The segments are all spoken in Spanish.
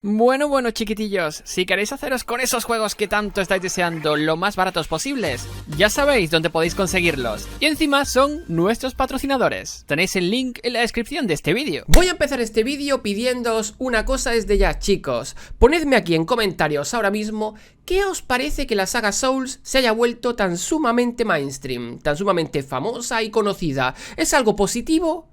Bueno, chiquitillos, si queréis haceros con esos juegos que tanto estáis deseando lo más baratos posibles, ya sabéis dónde podéis conseguirlos. Y encima son nuestros patrocinadores. Tenéis el link en la descripción de este vídeo. Voy a empezar este vídeo pidiéndoos una cosa desde ya, chicos. Ponedme aquí en comentarios ahora mismo qué os parece que la saga Souls se haya vuelto tan sumamente mainstream, tan sumamente famosa y conocida. ¿Es algo positivo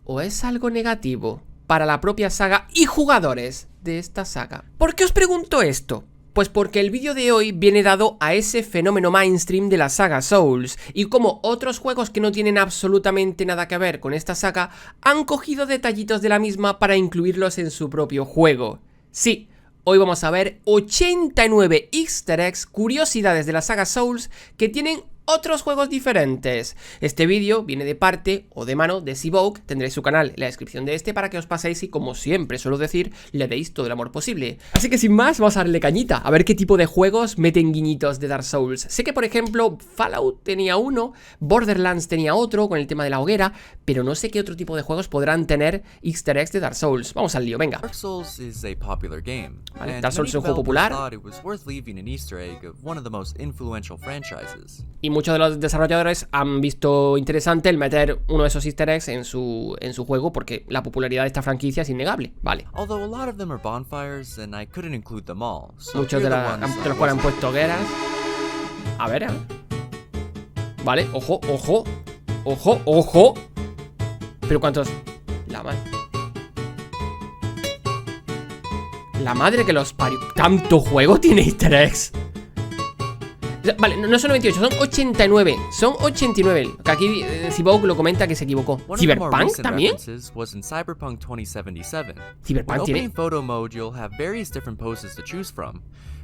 o es algo negativo para la propia saga y jugadores de esta saga? ¿Por qué os pregunto esto? Pues porque el vídeo de hoy viene dado a ese fenómeno mainstream de la saga Souls, y como otros juegos que no tienen absolutamente nada que ver con esta saga han cogido detallitos de la misma para incluirlos en su propio juego. Sí, hoy vamos a ver 89 easter eggs, curiosidades de la saga Souls que tienen otros juegos diferentes. Este vídeo viene de parte o de mano de Vogue. Tendréis su canal en la descripción de este para que os paséis y, como siempre suelo decir, le deis todo el amor posible. Así que sin más, vamos a darle cañita, a ver qué tipo de juegos meten guiñitos de Dark Souls. Sé que, por ejemplo, Fallout tenía uno, Borderlands tenía otro con el tema de la hoguera, pero no sé qué otro tipo de juegos podrán tener easter eggs de Dark Souls. Vamos al lío, venga. Dark Souls is a popular game. Vale, Dark Souls es un juego popular. Y muchos de los desarrolladores han visto interesante el meter uno de esos easter eggs en su juego, porque la popularidad de esta franquicia es innegable. Vale. Muchos de los cuales han puesto hogueras. A ver, vale, ojo, ojo. Ojo, ojo. Pero ¿cuántos? La madre que los parió. ¿Tanto juego tiene easter eggs? Vale, no son 98, son 89. Son 89. Que aquí Vogue lo comenta que se equivocó. ¿Cyberpunk también? Cyberpunk tiene.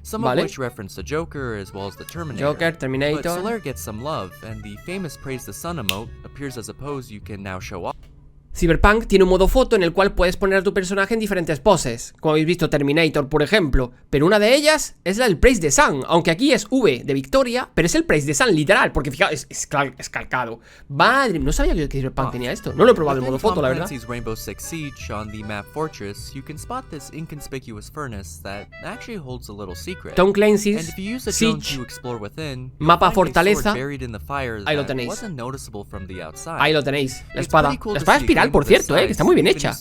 Some of which reference the Joker as well as the Terminator. Joker, Terminator. But Solaire gets some love, and the famous Praise the Sun emote appears as a pose you can now show off. Cyberpunk tiene un modo foto en el cual puedes poner a tu personaje en diferentes poses, como habéis visto Terminator, por ejemplo, pero una de ellas es la del Praise the Sun, aunque aquí es V de Victoria, pero es el Praise the Sun literal, porque fijaos, es calcado. Madre, no sabía que Cyberpunk tenía esto, no lo he probado el modo foto, la verdad. Rainbow Six Siege on the map Fortress, you can spot this inconspicuous furnace that actually holds a little secret. Tom Clancy's Siege, mapa fortaleza, ahí lo tenéis. Ahí lo tenéis, la espada. La espada espiral, por cierto, que está muy bien hecha.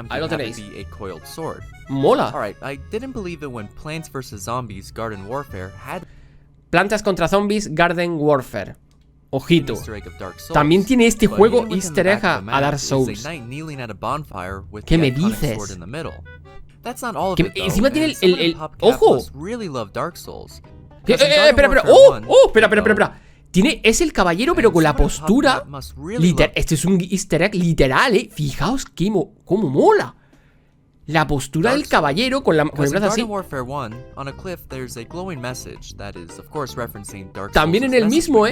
Ahí lo tenéis. Mola. Plantas contra Zombies Garden Warfare. Ojito. También tiene este juego easter egg a Dark Souls. ¿Qué me dices? Que encima tiene el ¡ojo! Espera. Espera. Es el caballero, pero con la postura literal. Este es un easter egg literal, Fijaos cómo mola. La postura del caballero con el brazo así. También en el mismo,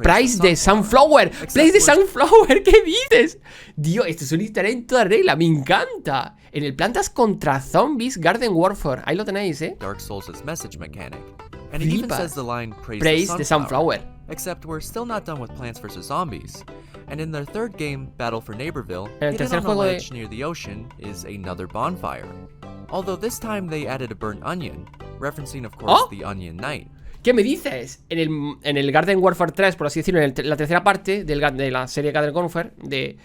Price de Sunflower. Place de Sunflower, ¿qué dices? Dios, esto es un easter egg en toda regla, me encanta. En el Plantas contra Zombies Garden Warfare. Ahí lo tenéis, Dark Souls' message mechanic. And it even says the line Praise the Sunflower. Except we're still not done with Plants vs. Zombies. And in their third game, Battle for Neighborville, hidden on the ledge near the ocean is another bonfire. Although this time they added a burnt onion, referencing of course the Onion Knight. ¿Qué me dices? En el Garden Warfare 3, por así decirlo, en la tercera parte de la serie Garden Warfare de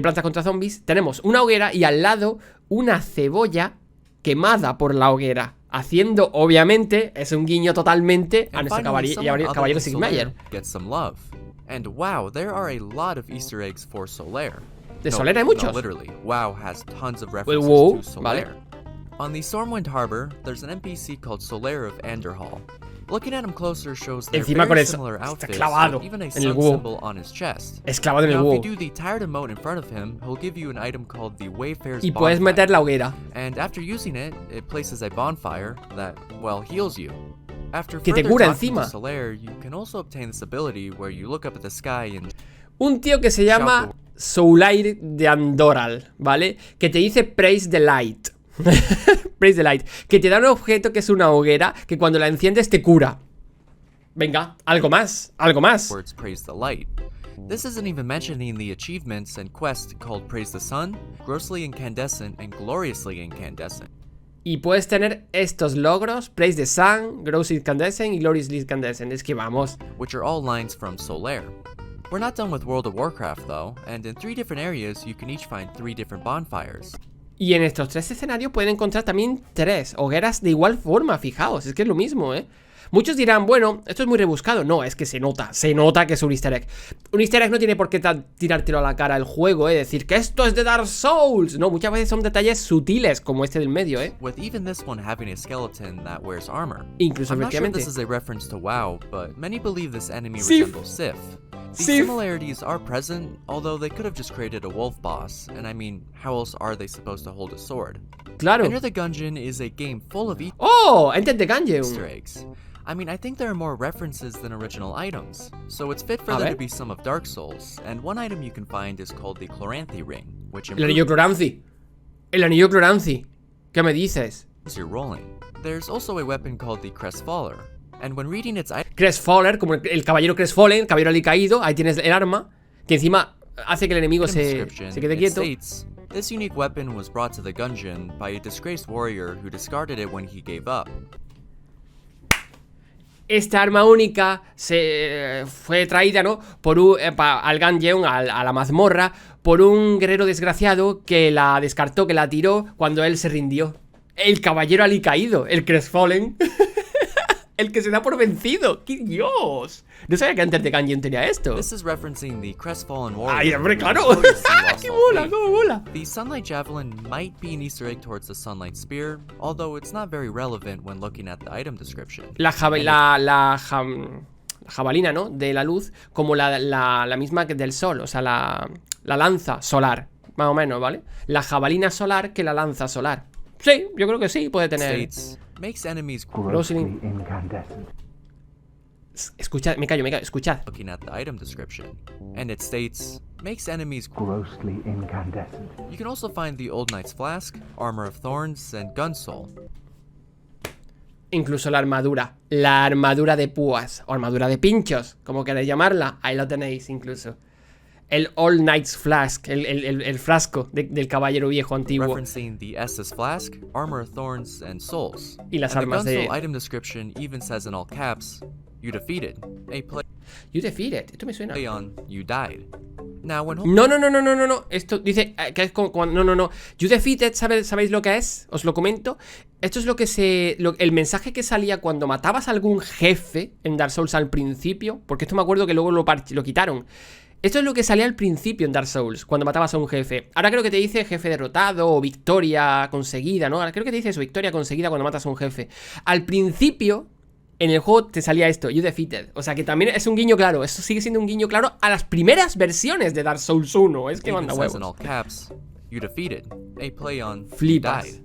Plantas contra Zombies, tenemos una hoguera y al lado una cebolla quemada por la hoguera, haciendo, obviamente, es un guiño totalmente a nuestro caballero Sigmayer. And wow, there are a lot of Easter eggs for Solaire. De Solaire hay muchos. No, literally. WoW has tons of references to Solaire. Vale. On the Stormwind Harbor, there's an NPC called Solaire of Anderhall. Looking at him closer shows their very similar outfits, even a sun symbol on his chest. Es clavado en el Now, huevo. if you do the tired emote in front of him, he'll give you an item called the Wayfarer's Y puedes meter la hoguera. And after using it, it places a bonfire that, well, heals you. After que te further cura talking encima. to Solaire, you can also obtain this ability where you look up at the sky and... Un tío que se llama Soulaire de Andoral, ¿vale? Que te dice Praise the Light. Praise the Light. Que te da un objeto que es una hoguera que cuando la enciendes te cura. Venga, algo más, algo más. This isn't even mentioning the achievements and quests called Praise the Sun, Grossly Incandescent, and Gloriously Incandescent. Y puedes tener estos logros, Praise the Sun, Grossly Incandescent y Gloriously Incandescent. Es que vamos. Which are all lines from Solaire. We're not done with World of Warcraft though, and in 3 different areas you can each find 3 different bonfires. Y en estos 3 escenarios pueden encontrar también 3 hogueras de igual forma, fijaos, es que es lo mismo, ¿eh? Muchos dirán, bueno, esto es muy rebuscado. No, es que se nota que es un easter egg. Un easter egg no tiene por qué tirártelo a la cara el juego, decir que esto es de Dark Souls. No, muchas veces son detalles sutiles, como este del medio, With even this one having a skeleton that wears armor. Incluso, I'm not sure efectivamente. this is a reference to WoW, but many believe this enemy resembles Sif. These similarities are present, although they could have just created a wolf boss, and I mean, how else are they supposed to hold a sword? Claro. Enter the Gungeon is a game full of ¡Oh! Enter the Gungeon. Easter eggs. I mean, I think there are more references than original items, so it's fit for there to be some of Dark Souls, and one item you can find is called the Chloranthy Ring, which El anillo Cloranthi. El anillo Cloranthi. ¿Qué me dices? You're rolling. There's also a weapon called the Crestfaller, and when reading its Crestfaller, como el caballero Crestfallen, el caballero alicaído, ahí tienes el arma, que encima hace que el enemigo se quede quieto. This unique weapon was brought to the Gungeon by a disgraced warrior who discarded it when he gave up. Esta arma única fue traída, ¿no? Por al Gungeon, a la mazmorra, por un guerrero desgraciado que la descartó, que la tiró cuando él se rindió. El caballero alicaído, el Crestfallen. El que se da por vencido. ¡Qué Dios! No sabía que antes de Gungeon tenía esto. This is referencing the Crestfallen warrior. ¡Ay, hombre, claro! ¡Qué bola, cómo bola! The Sunlight Javelin might be an Easter egg towards the Sunlight Spear, although it's not very relevant when looking at the item description. La jabalina, ¿no? De la luz, como la misma que del sol, o sea, la lanza solar, más o menos, ¿vale? La jabalina solar que la lanza solar. Sí, yo creo que sí, puede tener. Makes enemies grossly incandescent. Escuchad, me callo, escuchad. Looking at the item description, and it states makes enemies grossly incandescent. You can also find the Old Knight's Flask, Armor of Thorns, and Gun Soul. Incluso la armadura de púas, o armadura de pinchos, como queréis llamarla, ahí lo tenéis incluso. El All Knight's Flask, el frasco del caballero viejo antiguo. Referencing the Estus Flask, Armor of Thorns, and Souls. Y las armas de... item description even says in all caps, you defeated. You defeated. Esto me suena. You died. Now when... No. Esto dice que es como... No. You defeated, ¿sabéis lo que es? Os lo comento. Esto es lo que el mensaje que salía cuando matabas a algún jefe en Dark Souls al principio. Porque esto me acuerdo que luego lo quitaron. Esto es lo que salía al principio en Dark Souls, cuando matabas a un jefe. Ahora creo que te dice jefe derrotado o victoria conseguida, ¿no? Ahora creo que te dice eso, victoria conseguida cuando matas a un jefe. Al principio, en el juego te salía esto, you defeated. O sea que también es un guiño claro. Eso sigue siendo un guiño claro a las primeras versiones de Dark Souls 1. Es que manda huevos. Flipas.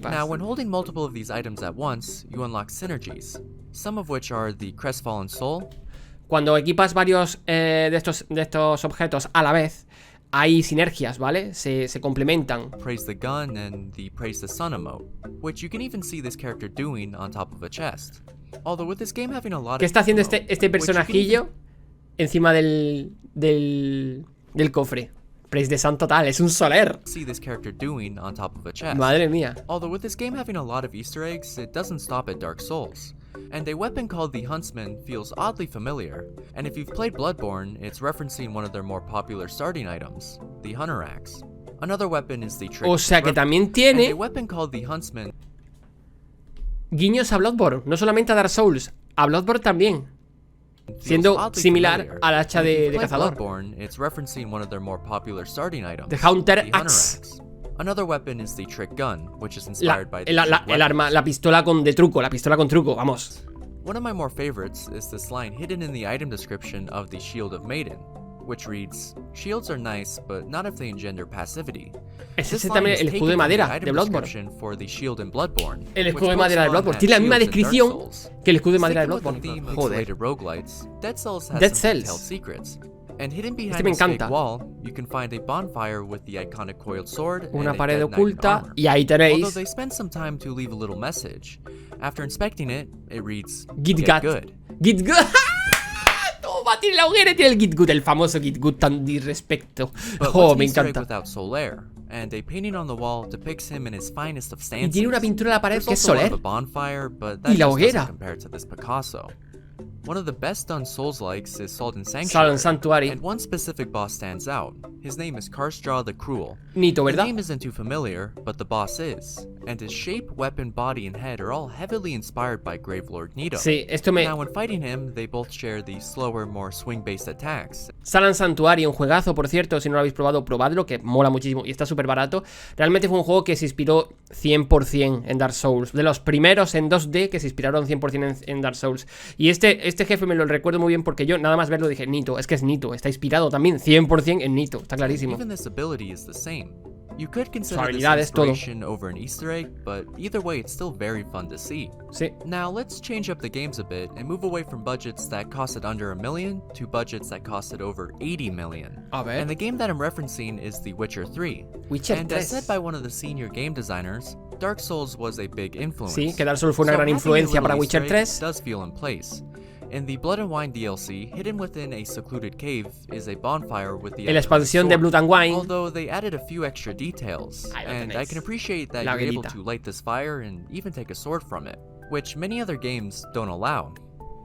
Now, when holding multiple of these items at once, you unlock synergies. Some of which are the Crestfallen Soul. Cuando equipas varios de estos objetos a la vez, hay sinergias, ¿vale? Se complementan. Praise the gun and the Praise the Sun emote, which you can even see this character doing on top of a chest. Although with this game having a lot of... ¿Qué está haciendo este personajillo encima del cofre? Praise the Sun total, es un soler. See this character doing on top of a chest. Madre mía. Although with this game having a lot of Easter eggs, it doesn't stop at Dark Souls. And a weapon called the Huntsman feels oddly familiar, and if you've played Bloodborne, it's referencing one of their more popular starting items, the Hunter Axe. Another weapon is the Trick. O sea que también tiene a weapon called the Huntsman. Guiños a Bloodborne, no solamente a Dark Souls, a Bloodborne también. Siendo similar al hacha de cazador. It's referencing one of their more popular starting items, the Hunter Axe. Another weapon is the Trick Gun, which is inspired by el arma, la pistola con truco, vamos. One of my more favorites is this line hidden in the item description of the Shield of Maiden, which reads, shields are nice, but not if they engender passivity. Ese es también el escudo de madera de Bloodborne. El escudo de madera de Bloodborne tiene la misma descripción que el escudo de madera de Bloodborne. Joder. Dead Cells. Este me encanta. Una pared oculta y ahí tenéis Git good. tiene la hoguera y tiene el Git Good, el famoso Git Good tan disrespecto. But Oh, what's an me Easter egg encanta. without Soler? And a painting on the wall depicts him in his finest of Y stances. tiene una pintura en la pared There's que es also one Soler. of a bonfire, but Y that la just hoguera. doesn't compare to this Picasso. One of the best done Souls-likes is Salt Salen Sanctuary, Sanctuary. and one specific boss stands out. His name is Karstraw the Cruel. Nito, The ¿verdad? name isn't too familiar, but the boss is, and his shape, weapon, body, and head are all heavily inspired by Gravelord Nito. Sí, esto me... Now, when fighting him, they both share the slower, more swing-based attacks. Salen Sanctuary, un juegazo, por cierto. Si no lo habéis probado, probadlo, que mola muchísimo y está súper barato. Realmente fue un juego que se inspiró 100% en Dark Souls. De los primeros en 2D que se inspiraron 100% en Dark Souls. Y este jefe me lo recuerdo muy bien porque yo nada más verlo dije, Nito, es que es Nito. Está inspirado también 100% en Nito, está clarísimo. Even this ability is the same. You could Su consider this habilidad es todo. inspiration over an Easter egg, but either way, it's still very fun to see. Sí. Now, let's change up the games a bit and move away from budgets that costed under $1 million to budgets that costed over $80 million. A ver. And the game that I'm referencing is The Witcher 3. Witcher And 3. as said by one of the senior game designers, Dark Souls was a big influence. Sí, que Dark Souls fue una So gran having a influencia little para Easter Witcher egg 3. does feel in place. In the Blood and Wine DLC, hidden within a secluded cave is a bonfire with the En la expansión de Blood and Wine. Although they added a few extra details, Ahí lo and I tenéis. can appreciate that La you're able hoguerita. to light this fire and even take a sword from it, which many other games don't allow.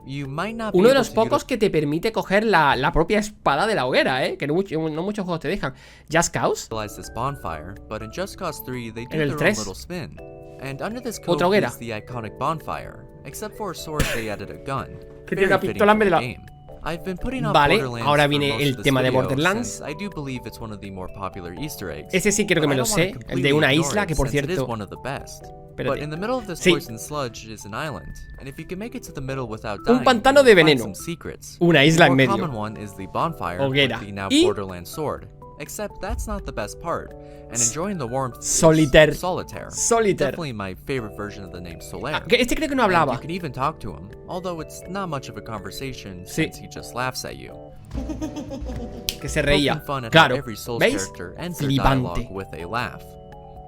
You might not be Uno de able los to pocos que te permite coger la propia espada de la hoguera, que no muchos juegos te dejan. Just Cause. utilize this bonfire, but in Just Cause 3 they do En el their 3. own little spin. And under this code Otra hoguera. is the iconic bonfire, except for a sword they added a gun. Que tiene una Very fitting pistola en for vez de the la- game. I've been putting off Vale, Borderlands ahora for viene most el of this tema de video, Borderlands. since I do believe it's one of the more popular Easter eggs. Ese sí quiero que but me I lo don't wanna sé, el de completely una ignore isla, it, que por since it is cierto... one of the best. Espérate. But in the middle of this Sí. poison sludge is an island, and if you can make it to the middle without dying, Un pantano you'll de find veneno. some secrets. Una isla The en more medio. common one is the bonfire Hoguera. with the now Y- Borderlands sword. Except that's not the best part, and enjoying the warmth is Solitaire. Solitaire. Solitaire. Definitely my favorite version of the name Solaire. Que este creo que no And hablaba. you can even talk to him, although it's not much of a conversation Sí. since he just laughs at you. Que se reía. Poking fun at how Claro. every Souls ¿Veis? character ends their Flipante. dialogue with a laugh.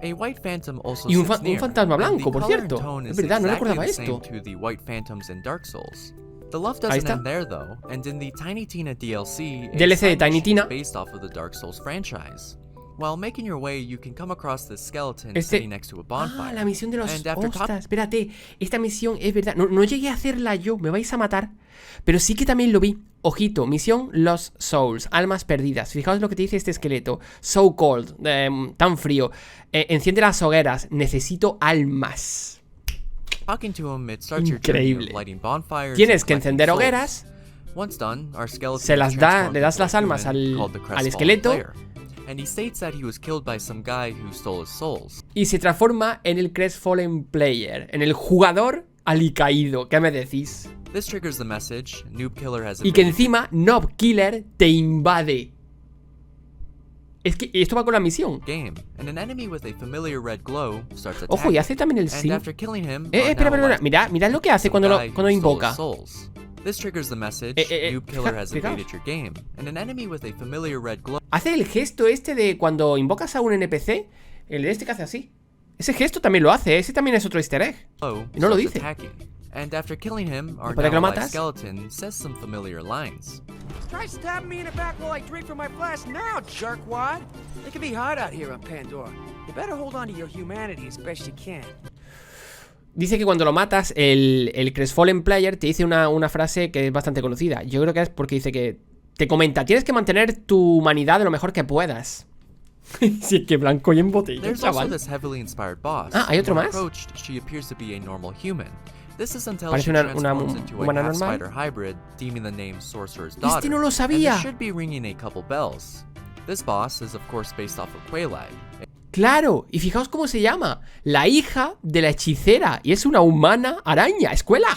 A white phantom also Y un sits un near, fantasma and blanco, the por color cierto. and tone Es is verdad, no exactly recordaba the same esto. to the white phantoms in Dark Souls. The love Ahí doesn't está. end there though, and in the Tiny Tina DLC, a DLC de side Tiny mission Tina. is based off of the Dark Souls franchise. While making your way, you can come across this skeleton Este- sitting next to a bonfire. Ah, la misión de los... And after Ostras, espérate. Esta misión es verdad. No llegué a hacerla yo, me vais a matar. Pero sí que también lo vi. Ojito, misión Lost Souls, almas perdidas. Fijaos lo que te dice este esqueleto. So cold, tan frío. Enciende las hogueras, necesito almas. Talking to him, it starts your journey Increíble. of lighting bonfires Tienes and que collecting encender souls. hogueras. Once done, our skeleton Se las is da, transformed le das into a las almas human called the al crestfallen esqueleto. player. And he states that he was killed by some guy who stole his souls. Y se transforma en el Crestfallen Player, en el jugador alicaído. ¿Qué me decís? This triggers the message, Noob Killer has Y que invaded encima Noob Killer te invade. Es que esto va con la misión. the game, and an enemy with a familiar red glow starts attacking. Ojo, y hace también el And sí. after killing him, Espera. Mirad lo que hace cuando invoca. This triggers the message, Noob Killer has invaded your game, and an enemy with a familiar red glow Hace el gesto este de cuando invocas a un NPC. El de este que hace así. Ese gesto también lo hace. Ese también es otro easter egg. Y no lo starts dice. attacking. And after killing him, our Después de que lo now alive matas. skeleton says some familiar lines. Try stabbing me in the back while I drink from my flask now, jerkwad. It can be hot out here on Pandora. You better hold on to your humanity as best you can. Dice que cuando lo matas, el Crestfallen Player te dice una frase que es bastante conocida. Yo creo que es porque dice que te comenta, tienes que mantener tu humanidad de lo mejor que puedas. Sí, es que blanco y en botella, There's also chaval. this heavily inspired boss. Ah, ¿hay otro When más? approached, she appears to be a normal human. This is until Parece she una transforms into a humana half normal. spider hybrid, deeming the name Sorcerer's Daughter. Este no lo And sabía. this should be ringing a couple bells. This boss is of course based off of Quelaag. Claro, y fijaos cómo se llama. La hija de la hechicera. Y es una humana araña, escuela.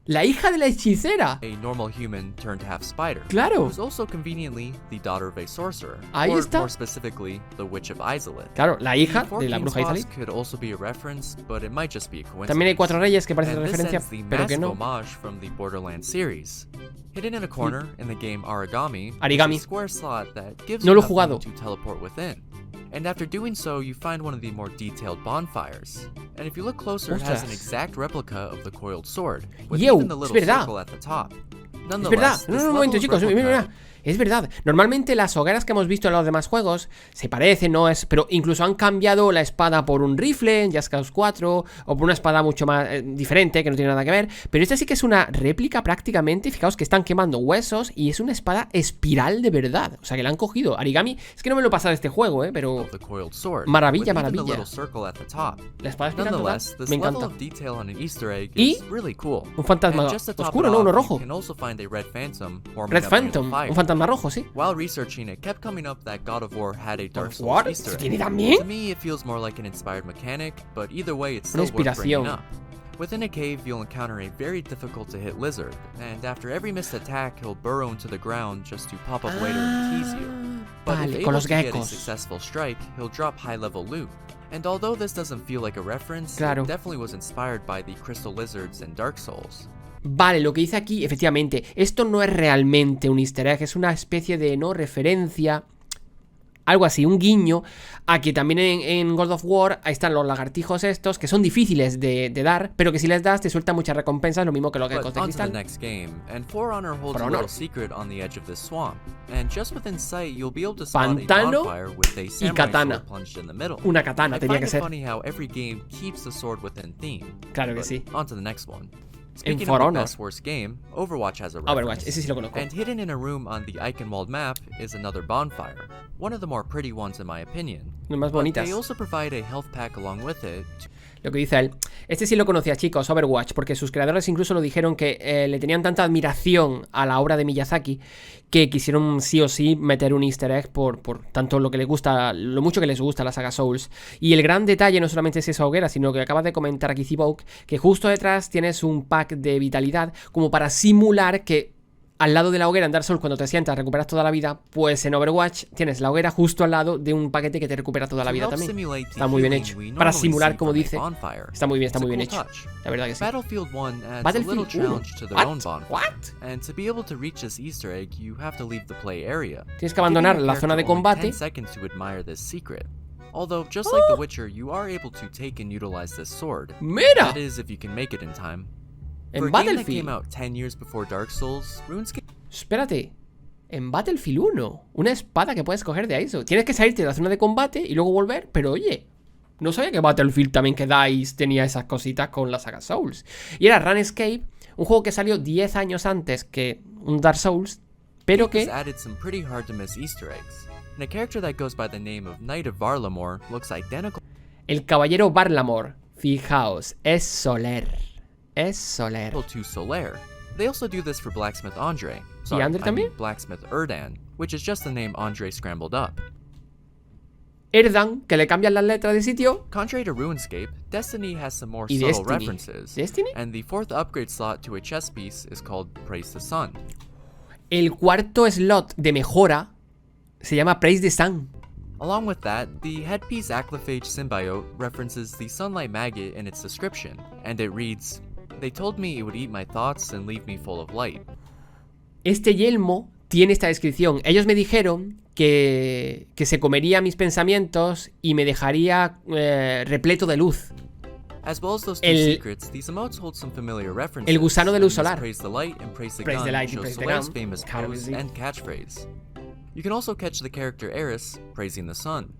La hija de la hechicera. A normal human turned half spider. Claro. Who's also conveniently the daughter of a sorcerer. Ahí or está. more specifically, the Witch of Izalith. Claro, la hija The de la Four bruja Kings boss Izalith. could also be a reference, but it might just be a coincidence. También hay 4 reyes que parecen And this referencia, ends the pero que massive no. homage from the Borderlands series. Hidden in a corner in the game Origami, Origami. is a square slot that gives No you lo he enough jugado. room to teleport within. And after doing so, you find one of the more detailed bonfires. And if you look closer, it has an Ostras. exact replica of the coiled sword, with Yo, even the es little verdad. circle at the top. Es verdad, no, un momento, chicos, mira. Es verdad, normalmente las hogueras que hemos visto en los demás juegos se parecen, ¿no? Pero incluso han cambiado la espada por un rifle en Just Cause 4 o por una espada mucho más diferente, que no tiene nada que ver. Pero esta sí que es una réplica prácticamente. Fijaos que están quemando huesos y es una espada espiral de verdad. O sea, que la han cogido. Origami, es que no me lo he pasado este juego, pero... Maravilla, maravilla. La espada espiral total, me encanta. Y un fantasma oscuro, ¿no? Uno rojo. Red Phantom, un fantasma rojo, sí. While researching, it kept coming up that God of War had a Dark Souls What? Easter egg. ¿Tiene también? To me, it feels more like an inspired mechanic, but either way, it's Una still worth bringing inspiración. up. Within a cave, you'll encounter a very difficult-to-hit lizard, and after every missed attack, he'll burrow into the ground just to pop up later and tease you. But Vale, if con able los to get a geckos. successful strike, he'll drop high-level loot. And although this doesn't feel like a reference, Claro. it definitely was inspired by the crystal lizards in Dark Souls. Vale, lo que dice aquí, efectivamente, esto no es realmente un easter egg, es una especie de no referencia, algo así, un guiño a que también en God of War ahí están los lagartijos estos, que son difíciles de dar, pero que si les das te sueltan muchas recompensas, lo mismo que los geckos de On to the cristal. next game, and For Honor holds For a Honor. little secret on the edge of this swamp. And just within sight, you'll be able to spot a Pantano bonfire with a samurai katana. sword plunged in the middle. Una katana I tenía find que it ser. funny how every game keeps the sword within theme. Claro que But sí. on to the next one. En Speaking For of the Honor. best worst game, Overwatch has a Overwatch, reference. ese sí lo conozco. And hidden in a room on the Eichenwald map is another bonfire. One of the more pretty ones in my opinion. Las más But bonitas. they also provide a health pack along with it. Lo que dice él. Este sí lo conocía, chicos, Overwatch, porque sus creadores incluso lo dijeron que le tenían tanta admiración a la obra de Miyazaki que quisieron sí o sí meter un easter egg por tanto lo que les gusta, lo mucho que les gusta la saga Souls. Y el gran detalle no solamente es esa hoguera, sino que acabas de comentar aquí, Zivouk, que justo detrás tienes un pack de vitalidad como para simular que al lado de la hoguera en Dark Souls, cuando te sientas, recuperas toda la vida. Pues en Overwatch tienes la hoguera justo al lado de un paquete que te recupera toda la vida también. Está muy bien hecho. Para simular, como dice. Está muy bien hecho. La verdad que sí. Battlefield 1 adds Battlefield a little 1. challenge to their What? own bonfire. What? And to be able to reach this Easter egg, you have to leave the play area. Tienes que abandonar Giving la your zona de character only combate. 10 seconds to admire this secret. Although, just like The Witcher, you are able to take and utilize this sword. ¡Mira! That is, if you can make it in time. En For a game that Battlefield. came out 10 years before Dark Souls, RuneScape Espérate. En Battlefield 1. Una espada que puedes coger de ahí. Tienes que salirte de la zona de combate y luego volver. Pero oye, no sabía que Battlefield también que DICE tenía esas cositas con la saga Souls. Y era RuneScape, un juego que salió 10 años antes que un Dark Souls, pero has que... added some pretty hard to miss Easter eggs. And a character that goes by the name of Knight of Varlamore looks identical El caballero Varlamore, fijaos, es Soler. Es Soler. to Solaire. They also do this for Blacksmith Andre. Sorry, Andre I también? mean Blacksmith Erdan, which is just the name Andre scrambled up. Erdan, que le cambian las letras de sitio. Contrary to RuneScape, Destiny has some more Y subtle Destiny. references. ¿Destiny? And the fourth upgrade slot to a chess piece is called Praise the Sun. El cuarto slot de mejora se llama Praise the Sun. Along with that, the headpiece Aclephage symbiote references the sunlight maggot in its description, and it reads, "They told me it would eat my thoughts and leave me full of light." Este yelmo tiene esta descripción. Ellos me dijeron que se comería mis pensamientos y me dejaría repleto de luz. As well as those two El- secrets, these emotes hold some familiar references. El gusano de luz and this solar. Praise the light and praise the Praise gun the light and shows praise the Solaire's gun. famous Claro que pose sí. and catchphrase. You can also catch the character Eris praising the sun.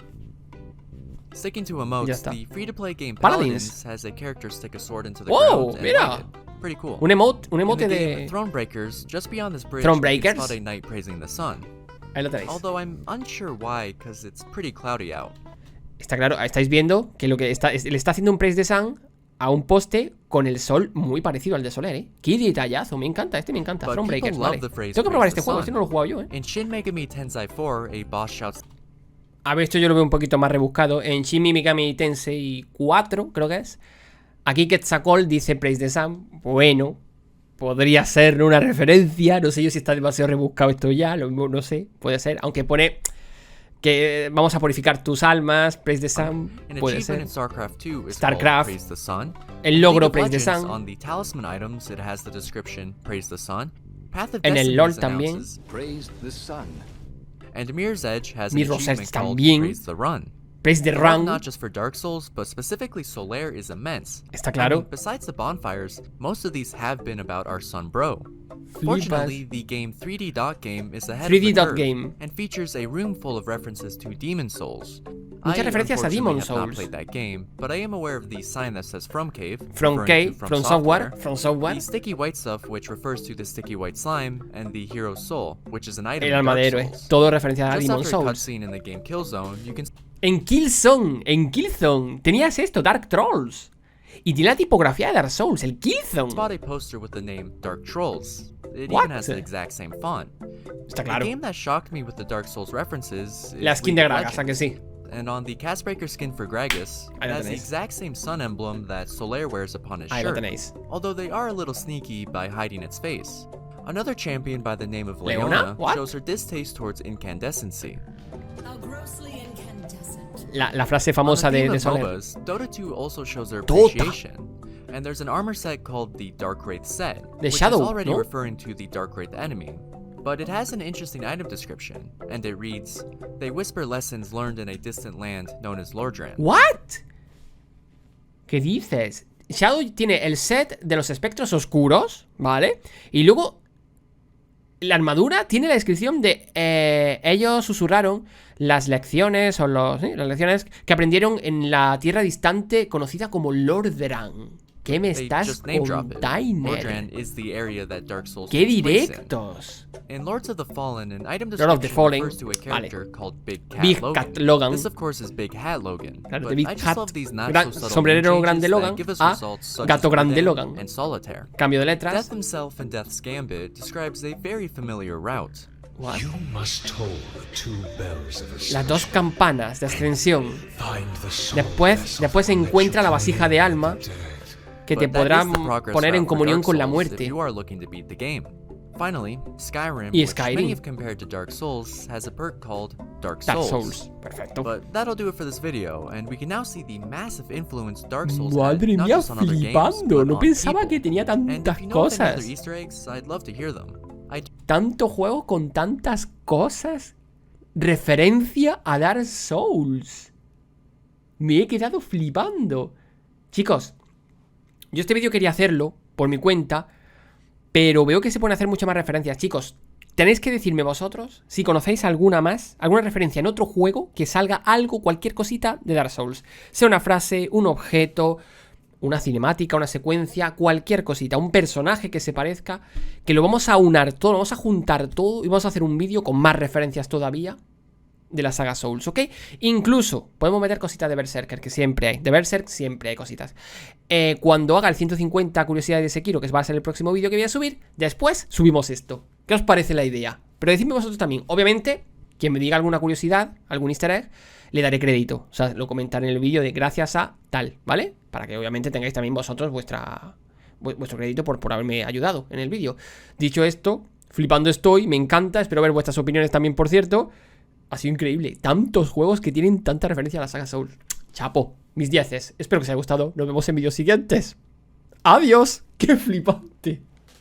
Sticking to Ya emotes, está. the free-to-play game Paladins. Paladins has a character stick a sword into the Wow, ground and mira. light it. Pretty cool. Un emote In de... the game Thronebreakers, just beyond this bridge, Thronebreakers? you can spot a knight praising the sun. Ahí lo tenéis. Although I'm unsure why, because it's pretty cloudy out. Está claro, estáis viendo que lo que le está haciendo un Praise the Sun a un poste con el sol muy parecido al de Soler, ¿eh? Qué detallazo, me encanta, me encanta. But Thronebreakers, people vale. love the phrase Tengo que probar praise este the juego, sun. este no lo he jugado yo, ¿eh? In Shin Megami Tensei 4, a boss shouts A ver, esto yo lo veo un poquito más rebuscado. En Shin Megami Tensei 4, creo que es. Aquí Quetzalcoatl dice Praise the Sun. Bueno, podría ser una referencia. No sé yo si está demasiado rebuscado esto ya. Lo mismo, no sé, puede ser. Aunque pone que vamos a purificar tus almas. Praise the Sun, An puede achievement ser. in StarCraft 2 is StarCraft. called Praise the Sun. El logro League of Praise the Legends, Sun. On the talisman items, it has the description Praise the Sun. Path of En el Destiny LoL también. announces, Praise the sun. and Mirror's Edge has an Mirror's achievement Edge called también. Praise the Run. Press the The love run. not just for Dark Souls, but specifically Solaire is immense. Está I claro. mean, besides the bonfires, most of these have been about our son bro. Fortunately, the game 3D Dot Game is ahead 3D of the Dot curve Game. and features a room full of references to Demon Souls. Muchas referencias a Demon unfortunately have not Souls. played that game, but I am aware of the sign that says From Cave, From referring to Cave, from software, from software. the sticky white stuff, which refers to the sticky white slime, and the hero's soul, which is an item El in alma Dark de héroe. Souls. Todo referencia a Just Demon after a Souls. cutscene in the game Killzone, you can En Killzone. Tenías esto, Dark Trolls. Y tiene la tipografía de Dark Souls, el Killzone. spot a poster with the name Dark Trolls. It What? even has the exact same font. Está The claro. game that shocked me with the Dark Souls references is La skin League de of Gragas, ¿a que Legends. sí? And on the Castbreaker skin for Gragas, Ahí it lo has the tenéis. exact same sun emblem that Solaire wears upon his Ahí lo shirt, tenéis. although they are a little sneaky by hiding its face. Another champion by the name of Leona? Leona What? shows her distaste towards incandescency. How grossly incandescent. La frase famosa On the theme de of Soler. MOBAs, Dota 2 also shows their Dota. appreciation. And there's an armor set called the Dark Wraith set, The which Shadow, is already no? referring to the Dark Wraith enemy. But it has an interesting item description, and it reads, "They whisper lessons learned in a distant land known as Lordran." ¿What? ¿Qué dices? Shadow tiene el set de los espectros oscuros, ¿vale? Y luego la armadura tiene la descripción de ellos susurraron las lecciones o las lecciones que aprendieron en la tierra distante conocida como Lordran. ¿Qué me They estás just name drop it. contando? Lordran is the area that Dark Souls ¡Qué takes place in. directos! In Lords of the Fallen, an item Lord of the description Fallen, refers to a character called Big Cat Big Logan. Cat Logan. This, of course, is Big Hat Logan. Claro, But de Big I just Hat. love these not Gran- so subtle sombrerero name grande changes Logan that give us a results such Gato as grande Verdansk Logan. and Solitaire. Cambio de letras. Death himself in Death's Gambit describes a very familiar route. What? You must toll the two bells of Las ascension. dos campanas de ascensión. Find the soul Después vessel se from encuentra which la you vasija de may alma be dead. que te But that podrá is the progress poner en route for comunión Dark con la Souls muerte. if you are looking to beat the game. Finally, Skyrim, Y which Skyrim. many have compared to Dark Souls, has a perk called Dark Dark Souls. Souls. Perfecto. But that'll do it for this video, and we can now see the massive influence Dark Souls had, Madre not mía, just on other games, flipando. but No on pensaba people. que tenía And tantas if you know of any other cosas. Easter eggs, I'd love to hear them. Tanto juego con tantas cosas. Referencia a Dark Souls. Me he quedado flipando. Chicos, yo este vídeo quería hacerlo por mi cuenta, pero veo que se pueden hacer muchas más referencias. Chicos, tenéis que decirme vosotros si conocéis alguna más, alguna referencia en otro juego que salga algo, cualquier cosita de Dark Souls. Sea una frase, un objeto, una cinemática, una secuencia, cualquier cosita, un personaje que se parezca, que lo vamos a unar todo, lo vamos a juntar todo y vamos a hacer un vídeo con más referencias todavía de la saga Souls, ¿ok? Incluso podemos meter cositas de Berserker, que siempre hay. De Berserk siempre hay cositas. Cuando haga el 150 curiosidades de Sekiro, que va a ser el próximo vídeo que voy a subir, después subimos esto. ¿Qué os parece la idea? Pero decidme vosotros también. Obviamente, quien me diga alguna curiosidad, algún easter egg, le daré crédito. O sea, lo comentaré en el vídeo de gracias a tal, ¿vale? Para que obviamente tengáis también vosotros vuestro crédito por haberme ayudado en el vídeo. Dicho esto, flipando estoy, me encanta, espero ver vuestras opiniones también, por cierto. Ha sido increíble, tantos juegos que tienen tanta referencia a la saga Souls. Chapo, mis 10. Espero que os haya gustado, nos vemos en vídeos siguientes. Adiós, qué flipante.